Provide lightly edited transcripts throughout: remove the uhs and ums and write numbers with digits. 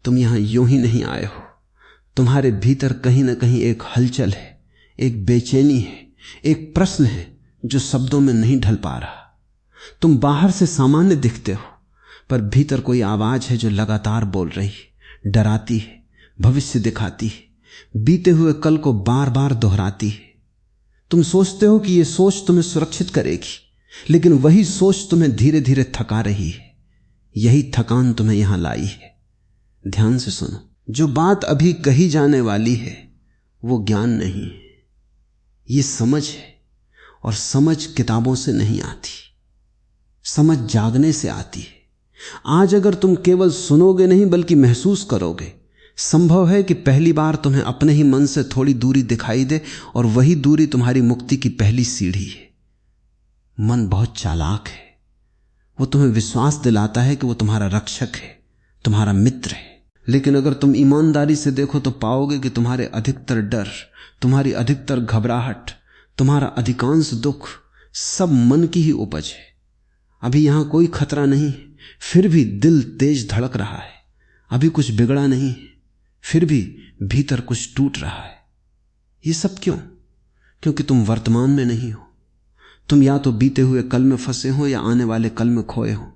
तुम यहां यूं ही नहीं आए हो। तुम्हारे भीतर कहीं ना कहीं एक हलचल है, एक बेचैनी है, एक प्रश्न है जो शब्दों में नहीं ढल पा रहा। तुम बाहर से सामान्य दिखते हो, पर भीतर कोई आवाज है जो लगातार बोल रही है, डराती है, भविष्य दिखाती है, बीते हुए कल को बार बार दोहराती है। तुम सोचते हो कि यह सोच तुम्हें सुरक्षित करेगी, लेकिन वही सोच तुम्हें धीरे धीरे थका रही है। यही थकान तुम्हें यहां लाई है। ध्यान से सुनो, जो बात अभी कही जाने वाली है वो ज्ञान नहीं है, ये समझ है। और समझ किताबों से नहीं आती, समझ जागने से आती है। आज अगर तुम केवल सुनोगे नहीं बल्कि महसूस करोगे, संभव है कि पहली बार तुम्हें अपने ही मन से थोड़ी दूरी दिखाई दे, और वही दूरी तुम्हारी मुक्ति की पहली सीढ़ी है। मन बहुत चालाक है। वो तुम्हें विश्वास दिलाता है कि वो तुम्हारा रक्षक है, तुम्हारा मित्र है। लेकिन अगर तुम ईमानदारी से देखो तो पाओगे कि तुम्हारे अधिकतर डर, तुम्हारी अधिकतर घबराहट, तुम्हारा अधिकांश दुख सब मन की ही उपज है। अभी यहां कोई खतरा नहीं, फिर भी दिल तेज धड़क रहा है। अभी कुछ बिगड़ा नहीं, फिर भी भीतर कुछ टूट रहा है। ये सब क्यों? क्योंकि तुम वर्तमान में नहीं हो। तुम या तो बीते हुए कल में फंसे हो या आने वाले कल में खोए हो,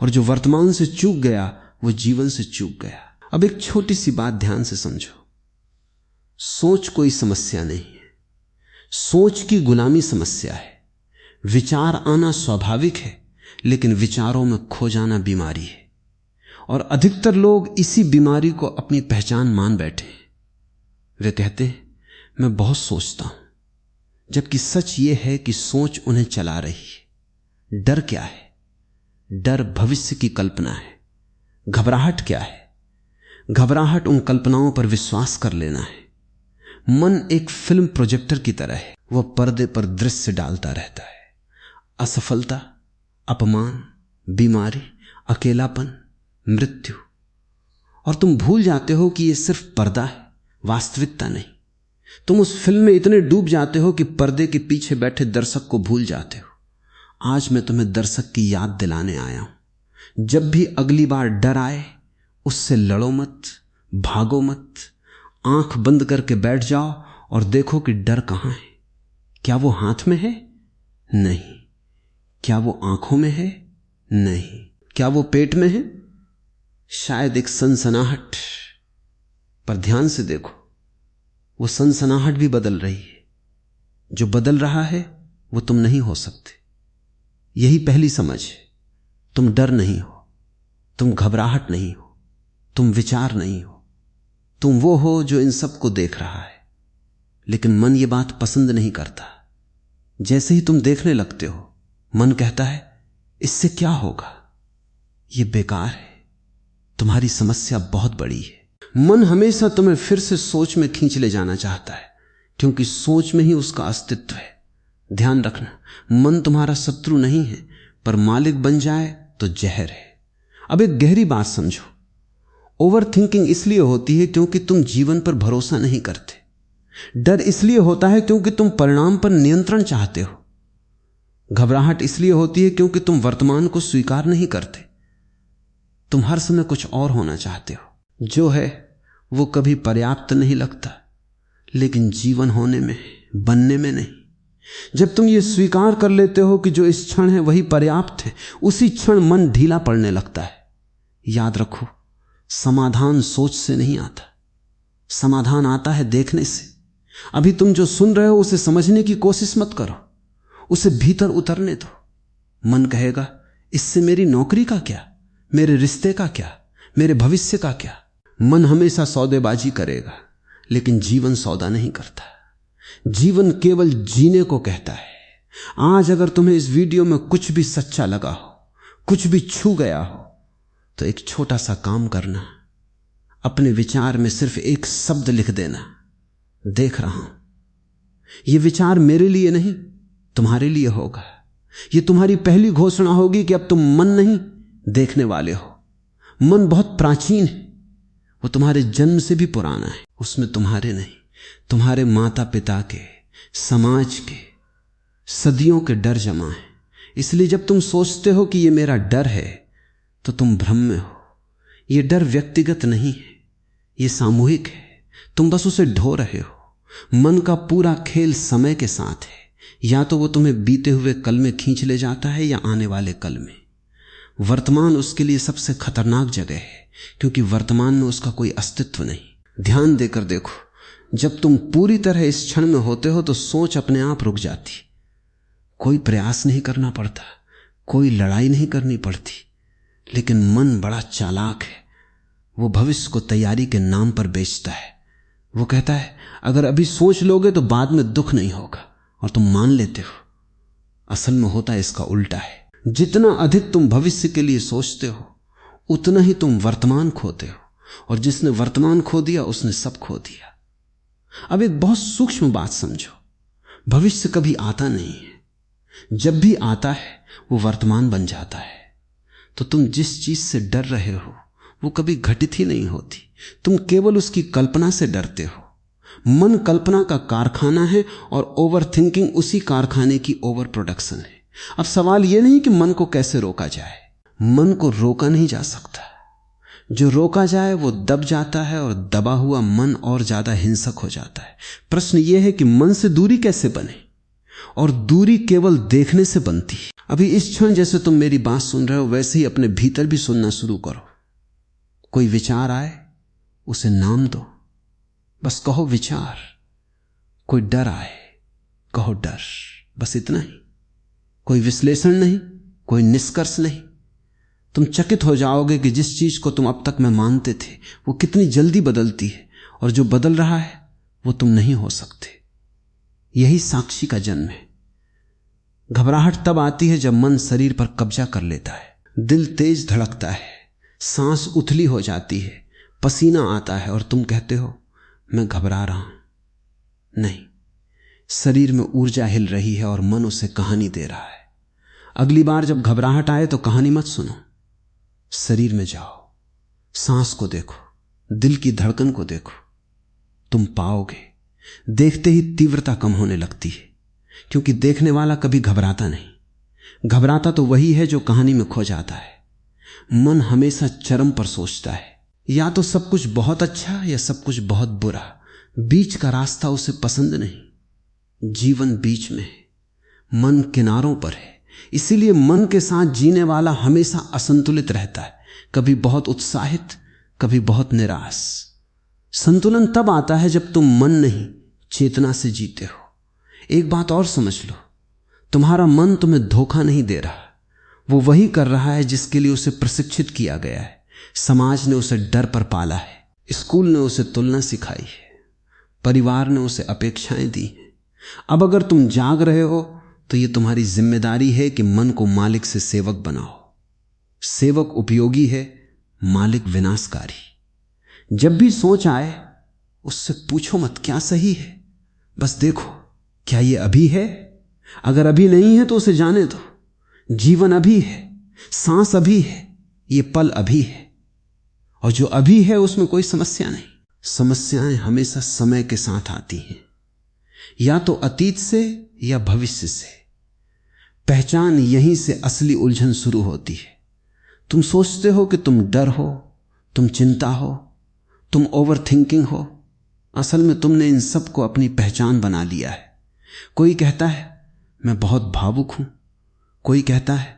और जो वर्तमान से चूक गया वो जीवन से चूक गया। अब एक छोटी सी बात ध्यान से समझो। सोच कोई समस्या नहीं है, सोच की गुलामी समस्या है। विचार आना स्वाभाविक है, लेकिन विचारों में खो जाना बीमारी है। और अधिकतर लोग इसी बीमारी को अपनी पहचान मान बैठे हैं। वे कहते हैं मैं बहुत सोचता हूं, जबकि सच यह है कि सोच उन्हें चला रही है। डर क्या है? डर भविष्य की कल्पना है। घबराहट क्या है? घबराहट उन कल्पनाओं पर विश्वास कर लेना है। मन एक फिल्म प्रोजेक्टर की तरह है, वह पर्दे पर दृश्य डालता रहता है। असफलता, अपमान, बीमारी, अकेलापन, मृत्यु, और तुम भूल जाते हो कि यह सिर्फ पर्दा है, वास्तविकता नहीं। तुम उस फिल्म में इतने डूब जाते हो कि पर्दे के पीछे बैठे दर्शक को भूल जाते हो। आज मैं तुम्हें दर्शक की याद दिलाने आया हूं। जब भी अगली बार डर आए, उससे लड़ो मत, भागो मत। आंख बंद करके बैठ जाओ और देखो कि डर कहां है। क्या वो हाथ में है? नहीं। क्या वो आंखों में है? नहीं। क्या वो पेट में है? शायद एक सनसनाहट, पर ध्यान से देखो, वो सनसनाहट भी बदल रही है। जो बदल रहा है वो तुम नहीं हो सकते। यही पहली समझ है। तुम डर नहीं हो, तुम घबराहट नहीं हो, तुम विचार नहीं हो। तुम वो हो जो इन सब को देख रहा है। लेकिन मन ये बात पसंद नहीं करता। जैसे ही तुम देखने लगते हो, मन कहता है इससे क्या होगा, ये बेकार है, तुम्हारी समस्या बहुत बड़ी है। मन हमेशा तुम्हें फिर से सोच में खींच ले जाना चाहता है, क्योंकि सोच में ही उसका अस्तित्व है। ध्यान रखना, मन तुम्हारा शत्रु नहीं है, पर मालिक बन जाए तो जहर है। अब एक गहरी बात समझो। ओवर थिंकिंग इसलिए होती है क्योंकि तुम जीवन पर भरोसा नहीं करते। डर इसलिए होता है क्योंकि तुम परिणाम पर नियंत्रण चाहते हो। घबराहट इसलिए होती है क्योंकि तुम वर्तमान को स्वीकार नहीं करते। तुम हर समय कुछ और होना चाहते हो। जो है वो कभी पर्याप्त नहीं लगता, लेकिन जीवन होने में, बनने में नहीं। जब तुम ये स्वीकार कर लेते हो कि जो इस क्षण है वही पर्याप्त है, उसी क्षण मन ढीला पड़ने लगता है। याद रखो, समाधान सोच से नहीं आता, समाधान आता है देखने से। अभी तुम जो सुन रहे हो उसे समझने की कोशिश मत करो, उसे भीतर उतरने दो। मन कहेगा इससे मेरी नौकरी का क्या, मेरे रिश्ते का क्या, मेरे भविष्य का क्या। मन हमेशा सौदेबाजी करेगा, लेकिन जीवन सौदा नहीं करता। जीवन केवल जीने को कहता है। आज अगर तुम्हें इस वीडियो में कुछ भी सच्चा लगा हो, कुछ भी छू गया हो, तो एक छोटा सा काम करना, अपने विचार में सिर्फ एक शब्द लिख देना, देख रहा हूं। यह विचार मेरे लिए नहीं, तुम्हारे लिए होगा। यह तुम्हारी पहली घोषणा होगी कि अब तुम मन नहीं, देखने वाले हो। मन बहुत प्राचीन है, वो तुम्हारे जन्म से भी पुराना है। उसमें तुम्हारे नहीं, तुम्हारे माता पिता के, समाज के, सदियों के डर जमा है। इसलिए जब तुम सोचते हो कि ये मेरा डर है, तो तुम भ्रम में हो। ये डर व्यक्तिगत नहीं है, ये सामूहिक है। तुम बस उसे ढो रहे हो। मन का पूरा खेल समय के साथ है। या तो वो तुम्हें बीते हुए कल में खींच ले जाता है या आने वाले कल में। वर्तमान उसके लिए सबसे खतरनाक जगह है, क्योंकि वर्तमान में उसका कोई अस्तित्व नहीं। ध्यान देकर देखो, जब तुम पूरी तरह इस क्षण में होते हो तो सोच अपने आप रुक जाती। कोई प्रयास नहीं करना पड़ता, कोई लड़ाई नहीं करनी पड़ती। लेकिन मन बड़ा चालाक है। वो भविष्य को तैयारी के नाम पर बेचता है। वो कहता है अगर अभी सोच लोगे तो बाद में दुख नहीं होगा, और तुम मान लेते हो। असल में होता है इसका उल्टा है। जितना अधिक तुम भविष्य के लिए सोचते हो उतना ही तुम वर्तमान खोते हो, और जिसने वर्तमान खो दिया उसने सब खो दिया। अब एक बहुत सूक्ष्म बात समझो, भविष्य कभी आता नहीं है। जब भी आता है वो वर्तमान बन जाता है। तो तुम जिस चीज से डर रहे हो वो कभी घटित ही नहीं होती। तुम केवल उसकी कल्पना से डरते हो। मन कल्पना का कारखाना है और ओवर थिंकिंग उसी कारखाने की ओवर प्रोडक्शन है। अब सवाल यह नहीं कि मन को कैसे रोका जाए। मन को रोका नहीं जा सकता। जो रोका जाए वो दब जाता है, और दबा हुआ मन और ज्यादा हिंसक हो जाता है। प्रश्न यह है कि मन से दूरी कैसे बने, और दूरी केवल देखने से बनती है। अभी इस क्षण जैसे तुम मेरी बात सुन रहे हो वैसे ही अपने भीतर भी सुनना शुरू करो। कोई विचार आए उसे नाम दो, बस कहो विचार। कोई डर आए कहो डर, बस इतना ही। कोई विश्लेषण नहीं, कोई निष्कर्ष नहीं। तुम चकित हो जाओगे कि जिस चीज को तुम अब तक में मानते थे वो कितनी जल्दी बदलती है, और जो बदल रहा है वो तुम नहीं हो सकते। यही साक्षी का जन्म है। घबराहट तब आती है जब मन शरीर पर कब्जा कर लेता है। दिल तेज धड़कता है, सांस उथली हो जाती है, पसीना आता है, और तुम कहते हो मैं घबरा रहा हूं। नहीं, शरीर में ऊर्जा हिल रही है और मन उसे कहानी दे रहा है। अगली बार जब घबराहट आए तो कहानी मत सुनो, शरीर में जाओ, सांस को देखो, दिल की धड़कन को देखो। तुम पाओगे देखते ही तीव्रता कम होने लगती है, क्योंकि देखने वाला कभी घबराता नहीं। घबराता तो वही है जो कहानी में खो जाता है। मन हमेशा चरम पर सोचता है, या तो सब कुछ बहुत अच्छा या सब कुछ बहुत बुरा। बीच का रास्ता उसे पसंद नहीं। जीवन बीच में है, मन किनारों पर है। इसीलिए मन के साथ जीने वाला हमेशा असंतुलित रहता है, कभी बहुत उत्साहित, कभी बहुत निराश। संतुलन तब आता है जब तुम मन नहीं चेतना से जीते हो। एक बात और समझ लो, तुम्हारा मन तुम्हें धोखा नहीं दे रहा। वो वही कर रहा है जिसके लिए उसे प्रशिक्षित किया गया है। समाज ने उसे डर पर पाला है, स्कूल ने उसे तुलना सिखाई है, परिवार ने उसे अपेक्षाएं दी हैं। अब अगर तुम जाग रहे हो तो यह तुम्हारी जिम्मेदारी है कि मन को मालिक से सेवक बनाओ। सेवक उपयोगी है, मालिक विनाशकारी। जब भी सोच आए उससे पूछो मत क्या सही है, बस देखो क्या ये अभी है। अगर अभी नहीं है तो उसे जाने दो। जीवन अभी है, सांस अभी है, ये पल अभी है, और जो अभी है उसमें कोई समस्या नहीं। समस्याएं हमेशा समय के साथ आती हैं, या तो अतीत से या भविष्य से। पहचान यहीं से असली उलझन शुरू होती है। तुम सोचते हो कि तुम डर हो, तुम चिंता हो, तुम ओवर थिंकिंग हो। असल में तुमने इन सब को अपनी पहचान बना लिया है। कोई कहता है मैं बहुत भावुक हूं, कोई कहता है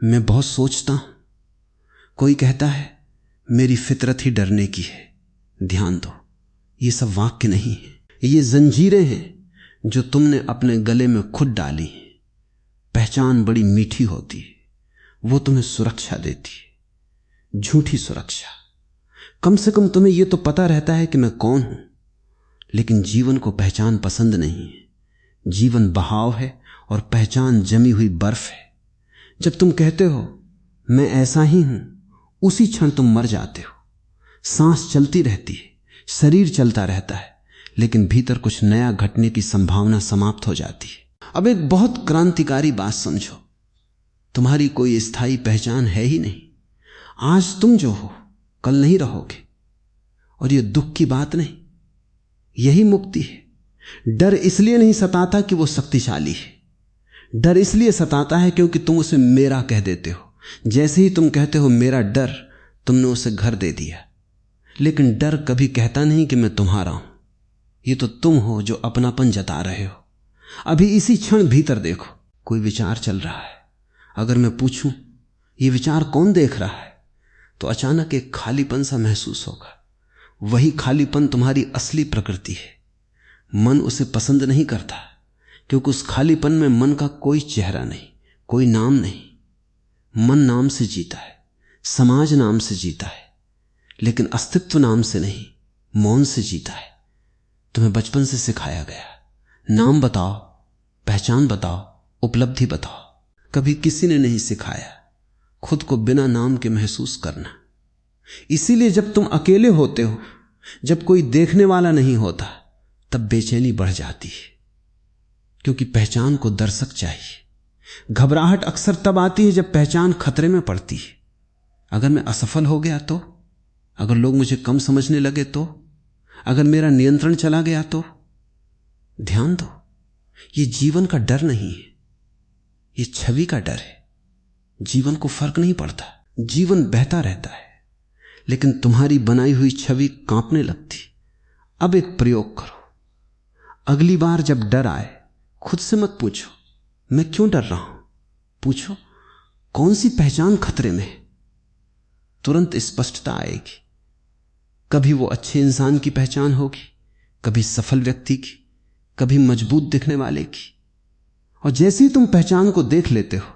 मैं बहुत सोचता हूं, कोई कहता है मेरी फितरत ही डरने की है। ध्यान दो, ये सब वाक्य नहीं है, ये जंजीरें हैं जो तुमने अपने गले में खुद डाली हैं। पहचान बड़ी मीठी होती है, वो तुम्हें सुरक्षा देती है, झूठी सुरक्षा। कम से कम तुम्हें यह तो पता रहता है कि मैं कौन हूं। लेकिन जीवन को पहचान पसंद नहीं है। जीवन बहाव है और पहचान जमी हुई बर्फ है। जब तुम कहते हो मैं ऐसा ही हूं, उसी क्षण तुम मर जाते हो। सांस चलती रहती है, शरीर चलता रहता है, लेकिन भीतर कुछ नया घटने की संभावना समाप्त हो जाती है। अब एक बहुत क्रांतिकारी बात समझो, तुम्हारी कोई स्थायी पहचान है ही नहीं। आज तुम जो हो कल नहीं रहोगे, और यह दुख की बात नहीं, यही मुक्ति है। डर इसलिए नहीं सताता कि वो शक्तिशाली है, डर इसलिए सताता है क्योंकि तुम उसे मेरा कह देते हो। जैसे ही तुम कहते हो मेरा डर, तुमने उसे घर दे दिया, लेकिन डर कभी कहता नहीं कि मैं तुम्हारा हूं। ये तो तुम हो जो अपनापन जता रहे हो। अभी इसी क्षण भीतर देखो, कोई विचार चल रहा है। अगर मैं पूछूं ये विचार कौन देख रहा है, तो अचानक एक खालीपन सा महसूस होगा। वही खालीपन तुम्हारी असली प्रकृति है। मन उसे पसंद नहीं करता, क्योंकि उस खालीपन में मन का कोई चेहरा नहीं, कोई नाम नहीं। मन नाम से जीता है, समाज नाम से जीता है, लेकिन अस्तित्व नाम से नहीं, मौन से जीता है। तुम्हें बचपन से सिखाया गया, नाम बताओ, पहचान बताओ, उपलब्धि बताओ। कभी किसी ने नहीं सिखाया खुद को बिना नाम के महसूस करना। इसीलिए जब तुम अकेले होते हो, जब कोई देखने वाला नहीं होता, तब बेचैनी बढ़ जाती है, क्योंकि पहचान को दर्शक चाहिए। घबराहट अक्सर तब आती है जब पहचान खतरे में पड़ती है। अगर मैं असफल हो गया तो, अगर लोग मुझे कम समझने लगे तो, अगर मेरा नियंत्रण चला गया तो। ध्यान दो, ये जीवन का डर नहीं है, ये छवि का डर है। जीवन को फर्क नहीं पड़ता, जीवन बहता रहता है, लेकिन तुम्हारी बनाई हुई छवि कांपने लगती। अब एक प्रयोग करो। अगली बार जब डर आए, खुद से मत पूछो मैं क्यों डर रहा हूं, पूछो कौन सी पहचान खतरे में है। तुरंत स्पष्टता आएगी। कभी वो अच्छे इंसान की पहचान होगी, कभी सफल व्यक्ति की, कभी मजबूत दिखने वाले की। और जैसे ही तुम पहचान को देख लेते हो,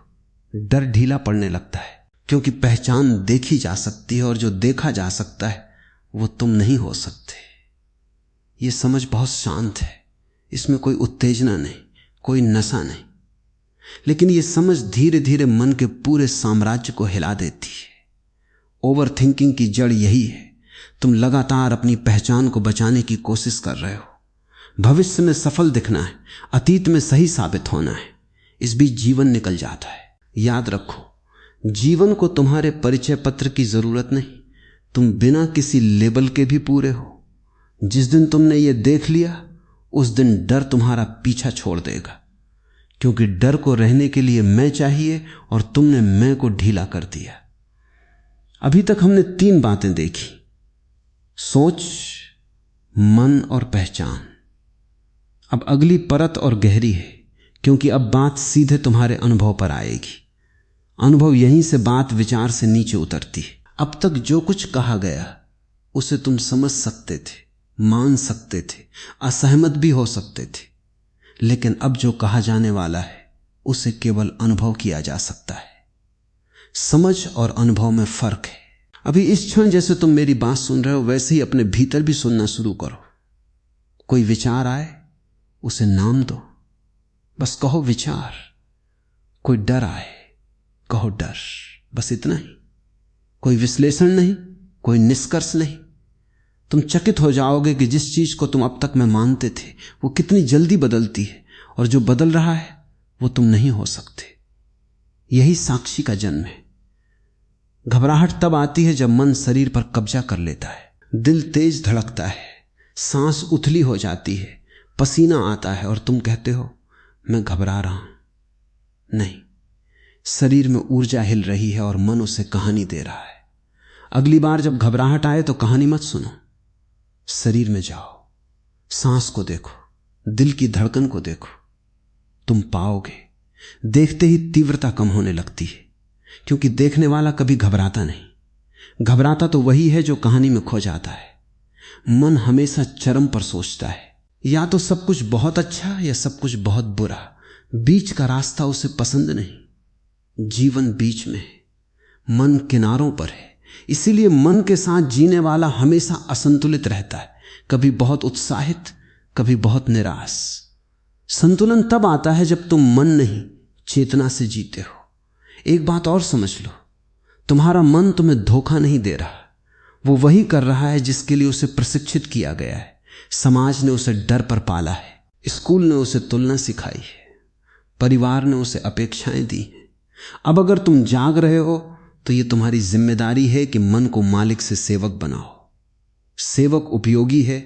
डर ढीला पड़ने लगता है, क्योंकि पहचान देखी जा सकती है और जो देखा जा सकता है वो तुम नहीं हो सकते। ये समझ बहुत शांत है, इसमें कोई उत्तेजना नहीं, कोई नशा नहीं, लेकिन ये समझ धीरे धीरे मन के पूरे साम्राज्य को हिला देती है। ओवर थिंकिंग की जड़ यही है। तुम लगातार अपनी पहचान को बचाने की कोशिश कर रहे हो। भविष्य में सफल दिखना है, अतीत में सही साबित होना है, इस बीच जीवन निकल जाता है। याद रखो, जीवन को तुम्हारे परिचय पत्र की जरूरत नहीं। तुम बिना किसी लेबल के भी पूरे हो। जिस दिन तुमने ये देख लिया, उस दिन डर तुम्हारा पीछा छोड़ देगा, क्योंकि डर को रहने के लिए मैं चाहिए और तुमने मैं को ढीला कर दिया। अभी तक हमने 3 बातें देखी, सोच, मन और पहचान। अब अगली परत और गहरी है, क्योंकि अब बात सीधे तुम्हारे अनुभव पर आएगी। अनुभव यहीं से बात विचार से नीचे उतरती है। अब तक जो कुछ कहा गया उसे तुम समझ सकते थे, मान सकते थे, असहमत भी हो सकते थे, लेकिन अब जो कहा जाने वाला है उसे केवल अनुभव किया जा सकता है। समझ और अनुभव में फर्क है। अभी इस क्षण जैसे तुम मेरी बात सुन रहे हो, वैसे ही अपने भीतर भी सुनना शुरू करो। कोई विचार आए, उसे नाम दो, बस कहो विचार। कोई डर आए, कहो डर, बस इतना ही। कोई विश्लेषण नहीं, कोई निष्कर्ष नहीं। तुम चकित हो जाओगे कि जिस चीज को तुम अब तक में मानते थे वो कितनी जल्दी बदलती है, और जो बदल रहा है वो तुम नहीं हो सकते। यही साक्षी का जन्म है। घबराहट तब आती है जब मन शरीर पर कब्जा कर लेता है। दिल तेज धड़कता है, सांस उथली हो जाती है, पसीना आता है और तुम कहते हो मैं घबरा रहा हूं। नहीं, शरीर में ऊर्जा हिल रही है और मन उसे कहानी दे रहा है। अगली बार जब घबराहट आए तो कहानी मत सुनो, शरीर में जाओ, सांस को देखो, दिल की धड़कन को देखो। तुम पाओगे देखते ही तीव्रता कम होने लगती है, क्योंकि देखने वाला कभी घबराता नहीं। घबराता तो वही है जो कहानी में खो जाता है। मन हमेशा चरम पर सोचता है, या तो सब कुछ बहुत अच्छा या सब कुछ बहुत बुरा। बीच का रास्ता उसे पसंद नहीं। जीवन बीच में है, मन किनारों पर है। इसीलिए मन के साथ जीने वाला हमेशा असंतुलित रहता है, कभी बहुत उत्साहित, कभी बहुत निराश। संतुलन तब आता है जब तुम मन नहीं चेतना से जीते हो। एक बात और समझ लो, तुम्हारा मन तुम्हें धोखा नहीं दे रहा। वो वही कर रहा है जिसके लिए उसे प्रशिक्षित किया गया है। समाज ने उसे डर पर पाला है, स्कूल ने उसे तुलना सिखाई है, परिवार ने उसे अपेक्षाएं दी हैं। अब अगर तुम जाग रहे हो तो ये तुम्हारी जिम्मेदारी है कि मन को मालिक से सेवक बनाओ। सेवक उपयोगी है,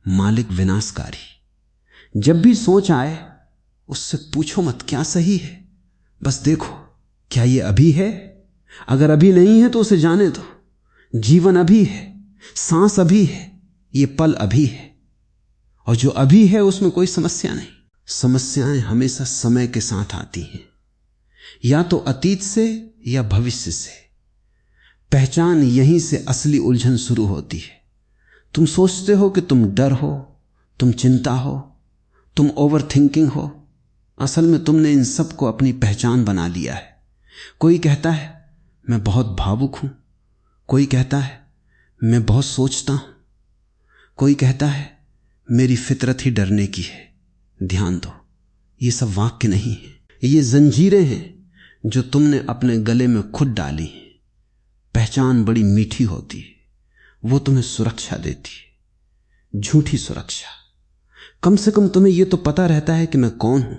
मालिक विनाशकारी। जब भी सोच आए उससे पूछो मत क्या सही है, बस देखो क्या ये अभी है। अगर अभी नहीं है तो उसे जाने दो। जीवन अभी है, सांस अभी है, ये पल अभी है, और जो अभी है उसमें कोई समस्या नहीं। समस्याएं हमेशा समय के साथ आती हैं, या तो अतीत से या भविष्य से। पहचान यहीं से असली उलझन शुरू होती है। तुम सोचते हो कि तुम डर हो, तुम चिंता हो, तुम ओवर थिंकिंग हो। असल में तुमने इन सब को अपनी पहचान बना लिया है। कोई कहता है मैं बहुत भावुक हूं, कोई कहता है मैं बहुत सोचता हूं, कोई कहता है मेरी फितरत ही डरने की है। ध्यान दो, ये सब वाक्य नहीं है, ये जंजीरें हैं जो तुमने अपने गले में खुद डाली हैं। पहचान बड़ी मीठी होती है, वो तुम्हें सुरक्षा देती है, झूठी सुरक्षा। कम से कम तुम्हें यह तो पता रहता है कि मैं कौन हूं।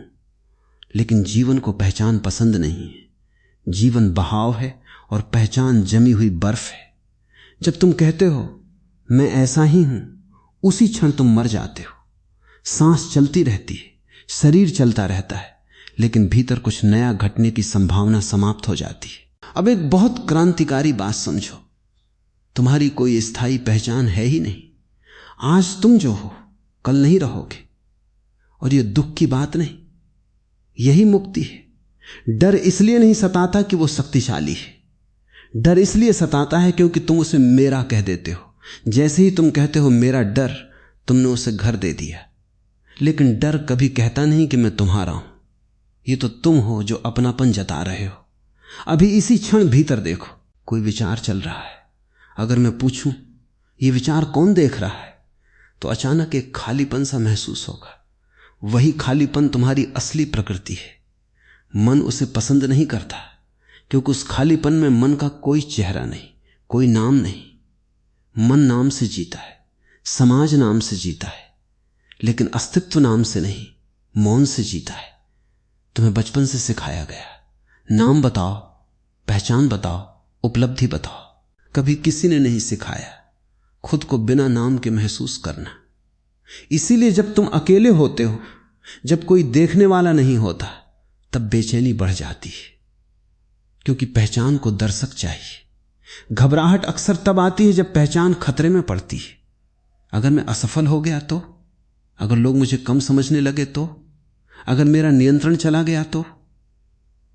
लेकिन जीवन को पहचान पसंद नहीं है। जीवन बहाव है और पहचान जमी हुई बर्फ है। जब तुम कहते हो मैं ऐसा ही हूं, उसी क्षण तुम मर जाते हो। सांस चलती रहती है, शरीर चलता रहता है, लेकिन भीतर कुछ नया घटने की संभावना समाप्त हो जाती है। अब एक बहुत क्रांतिकारी बात समझो, तुम्हारी कोई स्थायी पहचान है ही नहीं। आज तुम जो हो कल नहीं रहोगे, और यह दुख की बात नहीं, यही मुक्ति है। डर इसलिए नहीं सताता कि वो शक्तिशाली है, डर इसलिए सताता है क्योंकि तुम उसे मेरा कह देते हो। जैसे ही तुम कहते हो मेरा डर, तुमने उसे घर दे दिया। लेकिन डर कभी कहता नहीं कि मैं तुम्हारा हूं। ये तो तुम हो जो अपनापन जता रहे हो। अभी इसी क्षण भीतर देखो, कोई विचार चल रहा है। अगर मैं पूछूं ये विचार कौन देख रहा है, तो अचानक एक खालीपन सा महसूस होगा। वही खालीपन तुम्हारी असली प्रकृति है। मन उसे पसंद नहीं करता, क्योंकि उस खालीपन में मन का कोई चेहरा नहीं, कोई नाम नहीं। मन नाम से जीता है, समाज नाम से जीता है, लेकिन अस्तित्व नाम से नहीं, मौन से जीता है। तुम्हें बचपन से सिखाया गया, नाम बताओ, पहचान बताओ, उपलब्धि बताओ। कभी किसी ने नहीं सिखाया खुद को बिना नाम के महसूस करना। इसीलिए जब तुम अकेले होते हो, जब कोई देखने वाला नहीं होता, तब बेचैनी बढ़ जाती है, क्योंकि पहचान को दर्शक चाहिए। घबराहट अक्सर तब आती है जब पहचान खतरे में पड़ती है। अगर मैं असफल हो गया तो, अगर लोग मुझे कम समझने लगे तो, अगर मेरा नियंत्रण चला गया तो।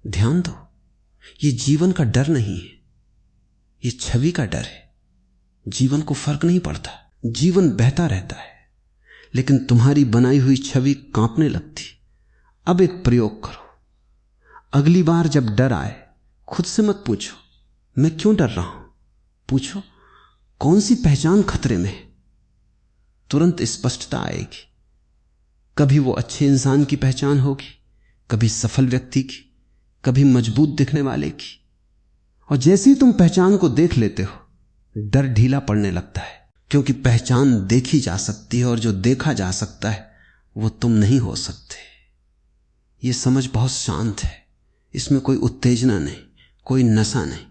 ध्यान दो, ये जीवन का डर नहीं है, ये छवि का डर है। जीवन को फर्क नहीं पड़ता, जीवन बहता रहता है, लेकिन तुम्हारी बनाई हुई छवि कांपने लगती। अब एक प्रयोग करो, अगली बार जब डर आए, खुद से मत पूछो मैं क्यों डर रहा हूं, पूछो कौन सी पहचान खतरे में है। तुरंत स्पष्टता आएगी। कभी वो अच्छे इंसान की पहचान होगी, कभी सफल व्यक्ति की, कभी मजबूत दिखने वाले की। और जैसे ही तुम पहचान को देख लेते हो, डर ढीला पड़ने लगता है, क्योंकि पहचान देखी जा सकती है, और जो देखा जा सकता है वो तुम नहीं हो सकते। ये समझ बहुत शांत है, इसमें कोई उत्तेजना नहीं, कोई नशा नहीं,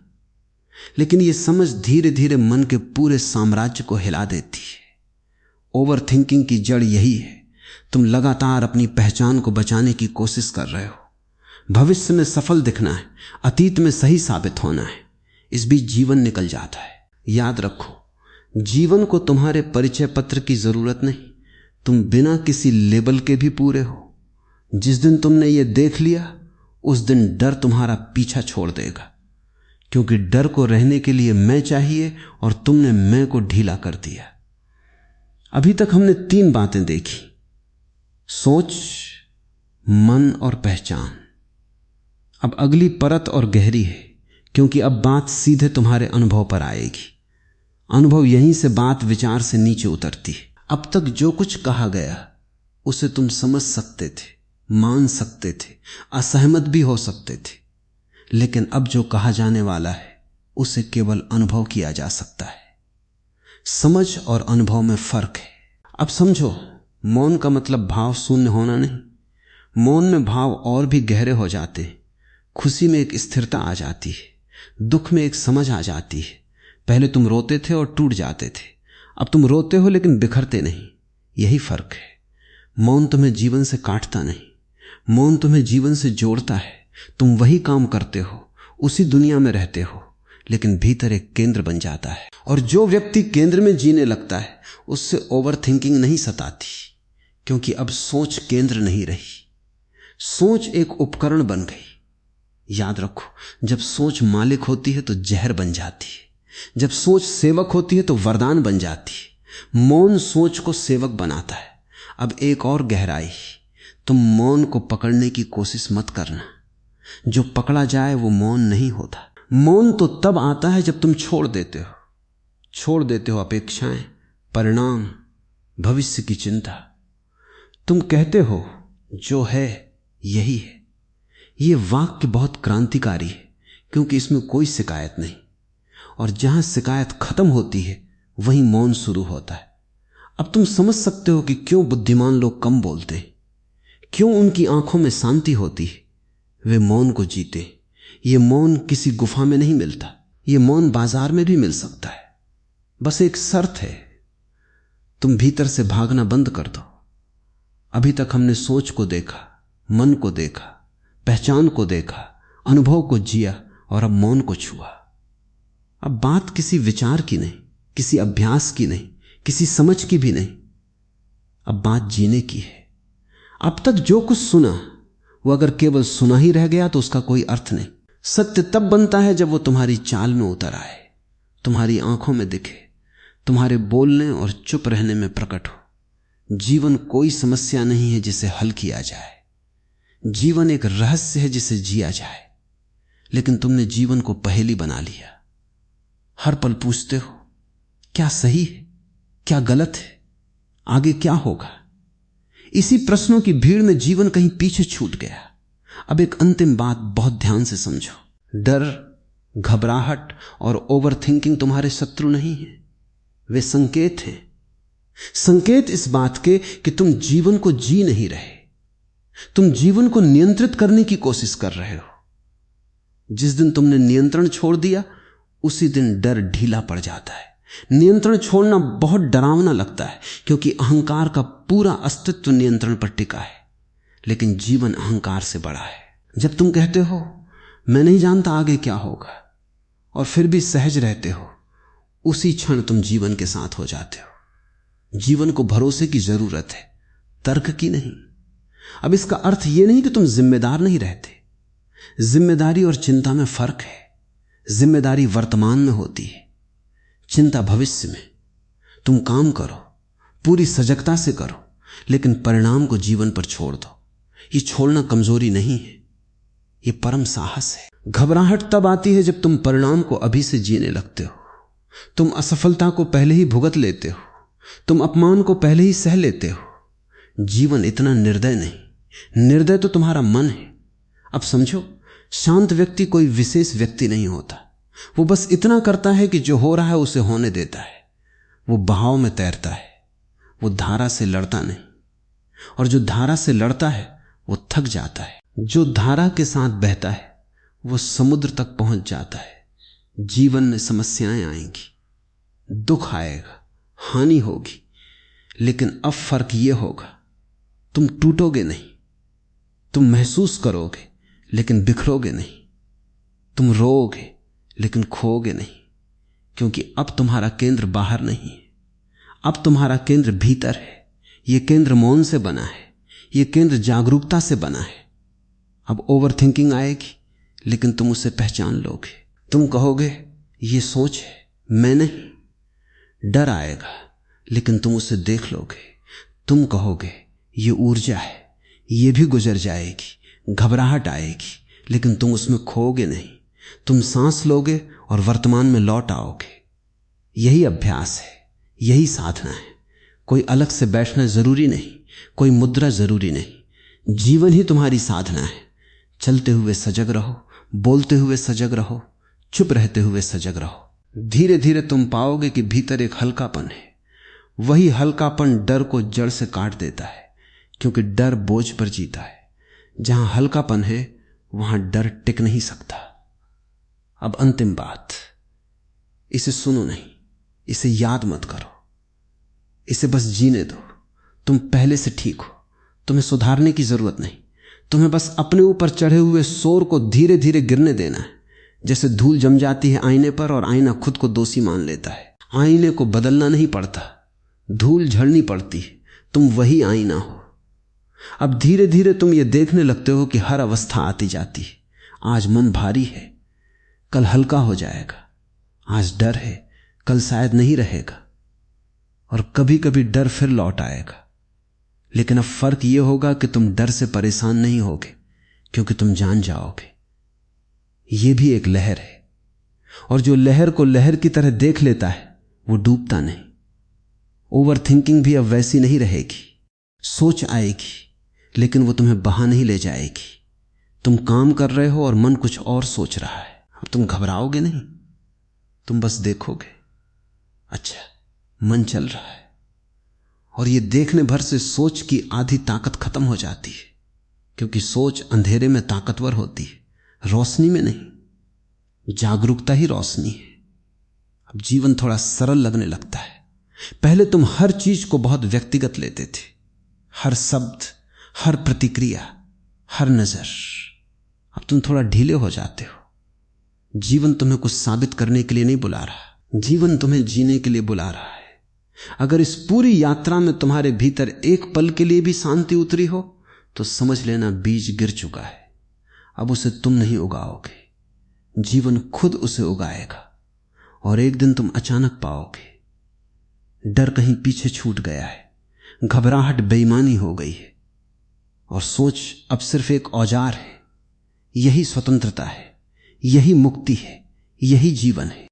लेकिन ये समझ धीरे धीरे मन के पूरे साम्राज्य को हिला देती है। ओवर थिंकिंग की जड़ यही है। तुम लगातार अपनी पहचान को बचाने की कोशिश कर रहे हो। भविष्य में सफल दिखना है, अतीत में सही साबित होना है, इस बीच जीवन निकल जाता है। याद रखो, जीवन को तुम्हारे परिचय पत्र की जरूरत नहीं। तुम बिना किसी लेबल के भी पूरे हो। जिस दिन तुमने ये देख लिया, उस दिन डर तुम्हारा पीछा छोड़ देगा, क्योंकि डर को रहने के लिए मैं चाहिए, और तुमने मैं को ढीला कर दिया। अभी तक हमने 3 बातें देखी, सोच, मन और पहचान। अब अगली परत और गहरी है, क्योंकि अब बात सीधे तुम्हारे अनुभव पर आएगी। अनुभव यहीं से बात विचार से नीचे उतरती है। अब तक जो कुछ कहा गया उसे तुम समझ सकते थे, मान सकते थे, असहमत भी हो सकते थे, लेकिन अब जो कहा जाने वाला है उसे केवल अनुभव किया जा सकता है। समझ और अनुभव में फर्क है। अब समझो, मौन का मतलब भाव शून्य होना नहीं। मौन में भाव और भी गहरे हो जाते हैं। खुशी में एक स्थिरता आ जाती है, दुख में एक समझ आ जाती है। पहले तुम रोते थे और टूट जाते थे, अब तुम रोते हो लेकिन बिखरते नहीं। यही फर्क है। मौन तुम्हें जीवन से काटता नहीं, मौन तुम्हें जीवन से जोड़ता है। तुम वही काम करते हो, उसी दुनिया में रहते हो, लेकिन भीतर एक केंद्र बन जाता है। और जो व्यक्ति केंद्र में जीने लगता है उससे ओवर थिंकिंग नहीं सताती, क्योंकि अब सोच केंद्र नहीं रही, सोच एक उपकरण बन गई। याद रखो, जब सोच मालिक होती है तो जहर बन जाती है, जब सोच सेवक होती है तो वरदान बन जाती है। मौन सोच को सेवक बनाता है। अब एक और गहराई, तुम मौन को पकड़ने की कोशिश मत करना। जो पकड़ा जाए वो मौन नहीं होता। मौन तो तब आता है जब तुम छोड़ देते हो अपेक्षाएं, परिणाम, भविष्य की चिंता। तुम कहते हो जो है यही है। यह वाक्य बहुत क्रांतिकारी है, क्योंकि इसमें कोई शिकायत नहीं, और जहां शिकायत खत्म होती है वहीं मौन शुरू होता है। अब तुम समझ सकते हो कि क्यों बुद्धिमान लोग कम बोलते हैं, क्यों उनकी आंखों में शांति होती है। वे मौन को जीते। ये मौन किसी गुफा में नहीं मिलता, ये मौन बाजार में भी मिल सकता है। बस एक शर्त है, तुम भीतर से भागना बंद कर दो। अभी तक हमने सोच को देखा, मन को देखा, पहचान को देखा, अनुभव को जिया, और अब मौन को छुआ। अब बात किसी विचार की नहीं, किसी अभ्यास की नहीं, किसी समझ की भी नहीं, अब बात जीने की है। अब तक जो कुछ सुना वो अगर केवल सुना ही रह गया तो उसका कोई अर्थ नहीं। सत्य तब बनता है जब वो तुम्हारी चाल में उतर आए, तुम्हारी आंखों में दिखे, तुम्हारे बोलने और चुप रहने में प्रकट हो। जीवन कोई समस्या नहीं है जिसे हल किया जाए, जीवन एक रहस्य है जिसे जिया जाए। लेकिन तुमने जीवन को पहेली बना लिया। हर पल पूछते हो क्या सही है, क्या गलत है, आगे क्या होगा। इसी प्रश्नों की भीड़ में जीवन कहीं पीछे छूट गया। अब एक अंतिम बात बहुत ध्यान से समझो। डर, घबराहट और ओवर थिंकिंग तुम्हारे शत्रु नहीं है, वे संकेत हैं। संकेत इस बात के कि तुम जीवन को जी नहीं रहे, तुम जीवन को नियंत्रित करने की कोशिश कर रहे हो। जिस दिन तुमने नियंत्रण छोड़ दिया उसी दिन डर ढीला पड़ जाता है। नियंत्रण छोड़ना बहुत डरावना लगता है, क्योंकि अहंकार का पूरा अस्तित्व नियंत्रण पर टिका है। लेकिन जीवन अहंकार से बड़ा है। जब तुम कहते हो मैं नहीं जानता आगे क्या होगा, और फिर भी सहज रहते हो, उसी क्षण तुम जीवन के साथ हो जाते हो। जीवन को भरोसे की जरूरत है, तर्क की नहीं। अब इसका अर्थ यह नहीं कि तुम जिम्मेदार नहीं रहते। जिम्मेदारी और चिंता में फर्क है। जिम्मेदारी वर्तमान में होती है, चिंता भविष्य में। तुम काम करो, पूरी सजगता से करो, लेकिन परिणाम को जीवन पर छोड़ दो। ये छोड़ना कमजोरी नहीं है, ये परम साहस है। घबराहट तब आती है जब तुम परिणाम को अभी से जीने लगते हो। तुम असफलता को पहले ही भुगत लेते हो, तुम अपमान को पहले ही सह लेते हो। जीवन इतना निर्दय नहीं, निर्दय तो तुम्हारा मन है। अब समझो, शांत व्यक्ति कोई विशेष व्यक्ति नहीं होता। वो बस इतना करता है कि जो हो रहा है उसे होने देता है। वो बहाव में तैरता है, वो धारा से लड़ता नहीं। और जो धारा से लड़ता है वो थक जाता है। जो धारा के साथ बहता है वो समुद्र तक पहुंच जाता है। जीवन में समस्याएं आएंगी, दुख आएगा, हानि होगी, लेकिन अब फर्क यह होगा, तुम टूटोगे नहीं। तुम महसूस करोगे लेकिन बिखरोगे नहीं। तुम रोओगे लेकिन खोओगे नहीं, क्योंकि अब तुम्हारा केंद्र बाहर नहीं है, अब तुम्हारा केंद्र भीतर है। यह केंद्र मौन से बना है, यह केंद्र जागरूकता से बना है। अब ओवर थिंकिंग आएगी, लेकिन तुम उसे पहचान लोगे। तुम कहोगे यह सोच है, मैं नहीं। डर आएगा, लेकिन तुम उसे देख लोगे। तुम कहोगे यह ऊर्जा है, यह भी गुजर जाएगी। घबराहट आएगी, लेकिन तुम उसमें खोओगे नहीं। तुम सांस लोगे और वर्तमान में लौट आओगे। यही अभ्यास है, यही साधना है। कोई अलग से बैठना जरूरी नहीं, कोई मुद्रा जरूरी नहीं। जीवन ही तुम्हारी साधना है। चलते हुए सजग रहो, बोलते हुए सजग रहो, चुप रहते हुए सजग रहो। धीरे धीरे तुम पाओगे कि भीतर एक हल्कापन है। वही हल्कापन डर को जड़ से काट देता है, क्योंकि डर बोझ पर जीता है। जहां हल्कापन है वहां डर टिक नहीं सकता। अब अंतिम बात, इसे सुनो नहीं, इसे याद मत करो, इसे बस जीने दो। तुम पहले से ठीक हो, तुम्हें सुधारने की जरूरत नहीं। तुम्हें बस अपने ऊपर चढ़े हुए शोर को धीरे धीरे गिरने देना है, जैसे धूल जम जाती है आईने पर और आईना खुद को दोषी मान लेता है। आईने को बदलना नहीं पड़ता, धूल झड़नी पड़ती है, तुम वही आईना हो। अब धीरे धीरे तुम ये देखने लगते हो कि हर अवस्था आती जाती है। आज मन भारी है, कल हल्का हो जाएगा। आज डर है, कल शायद नहीं रहेगा। और कभी कभी डर फिर लौट आएगा। लेकिन अब फर्क यह होगा कि तुम डर से परेशान नहीं होगे, क्योंकि तुम जान जाओगे यह भी एक लहर है। और जो लहर को लहर की तरह देख लेता है वो डूबता नहीं। ओवर थिंकिंग भी अब वैसी नहीं रहेगी। सोच आएगी लेकिन वो तुम्हें बहा नहीं ले जाएगी। तुम काम कर रहे हो और मन कुछ और सोच रहा है। अब तुम घबराओगे नहीं, तुम बस देखोगे, अच्छा मन चल रहा है। और ये देखने भर से सोच की आधी ताकत खत्म हो जाती है, क्योंकि सोच अंधेरे में ताकतवर होती है, रोशनी में नहीं। जागरूकता ही रोशनी है। अब जीवन थोड़ा सरल लगने लगता है। पहले तुम हर चीज को बहुत व्यक्तिगत लेते थे, हर शब्द, हर प्रतिक्रिया, हर नजर। अब तुम थोड़ा ढीले हो जाते हो। जीवन तुम्हें कुछ साबित करने के लिए नहीं बुला रहा, जीवन तुम्हें जीने के लिए बुला रहा है। अगर इस पूरी यात्रा में तुम्हारे भीतर एक पल के लिए भी शांति उतरी हो तो समझ लेना बीज गिर चुका है। अब उसे तुम नहीं उगाओगे, जीवन खुद उसे उगाएगा। और एक दिन तुम अचानक पाओगे डर कहीं पीछे छूट गया है, घबराहट बेईमानी हो गई है, और सोच अब सिर्फ एक औजार है। यही स्वतंत्रता है, यही मुक्ति है, यही जीवन है।